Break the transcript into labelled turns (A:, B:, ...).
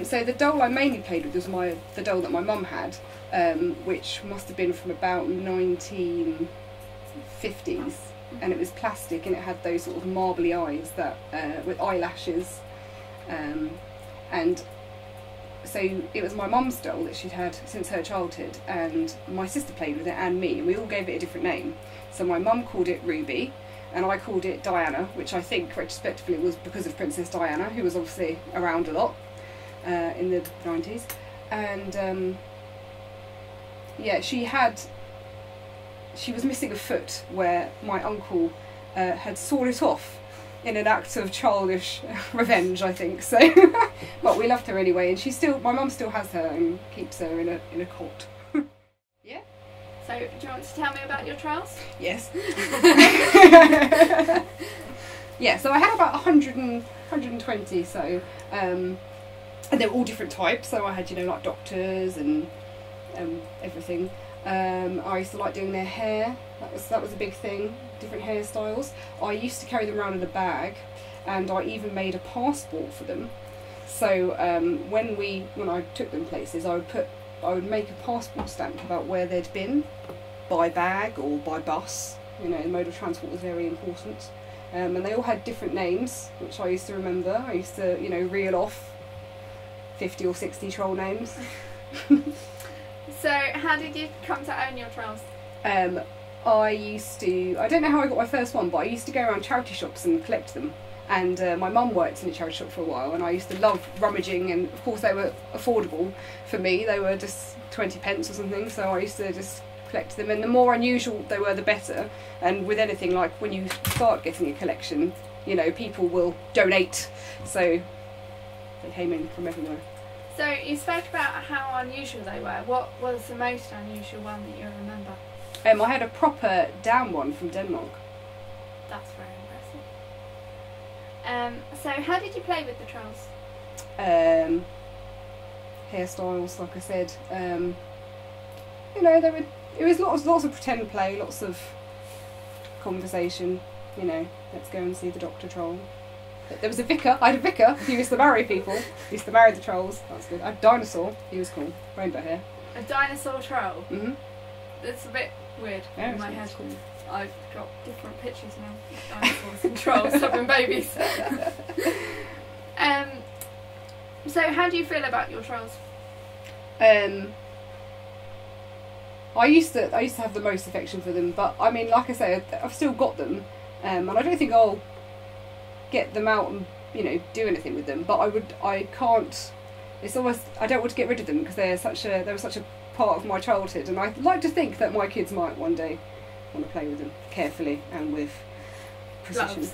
A: So the doll I mainly played with was the doll that my mum had, which must have been from about 1950s, and it was plastic and it had those sort of marbly eyes that with eyelashes, and so it was my mum's doll that she'd had since her childhood, and my sister played with it and me, and we all gave it a different name. So my mum called it Ruby, and I called it Diana, which I think retrospectively was because of Princess Diana, who was obviously around a lot in the 90s. And yeah, she was missing a foot where my uncle had sawed it off in an act of childish revenge, I think. So, but we loved her anyway, and my mum still has her and keeps her in a cot. Yeah.
B: So, do you want to tell me about your trials?
A: Yes. Yeah. So I had about 120. So, and they were all different types. So I had, like doctors and everything. I used to like doing their hair. That was a big thing. Different hairstyles. I used to carry them around in a bag, and I even made a passport for them. So when I took them places, I would make a passport stamp about where they'd been, by bag or by bus. The mode of transport was very important. And they all had different names, which I used to remember. I used to, reel off 50 or 60 troll names.
B: So, how did you come to own your trolls?
A: I don't know how I got my first one, but I used to go around charity shops and collect them. And my mum worked in a charity shop for a while, and I used to love rummaging, and of course they were affordable for me. They were just 20 pence or something, so I used to just collect them, and the more unusual they were, the better. And with anything, like when you start getting a collection, people will donate, so they came in from everywhere.
B: So you spoke about how unusual they were. What was the most unusual one that you remember?
A: I had a proper down one from Denmark.
B: That's very impressive. So how did you play with the trolls?
A: Hairstyles, like I said. It was lots of pretend play, lots of conversation. Let's go and see the Doctor Troll. There was a vicar. I had a vicar who used to marry people. He used to marry the trolls. That's good. I had a dinosaur. He was cool. Rainbow hair.
B: A dinosaur troll?
A: Mhm.
B: It's a bit weird in my head.
A: Cool.
B: I've got different pictures now of dinosaurs and trolls having babies. So how do you feel about your trolls?
A: I used to have the most affection for them, but I mean, like I say, I've still got them, and I don't think I'll get them out and do anything with them. But I can't. It's almost, I don't want to get rid of them because they were such a part of my childhood, and I'd like to think that my kids might one day want to play with them carefully and with precision.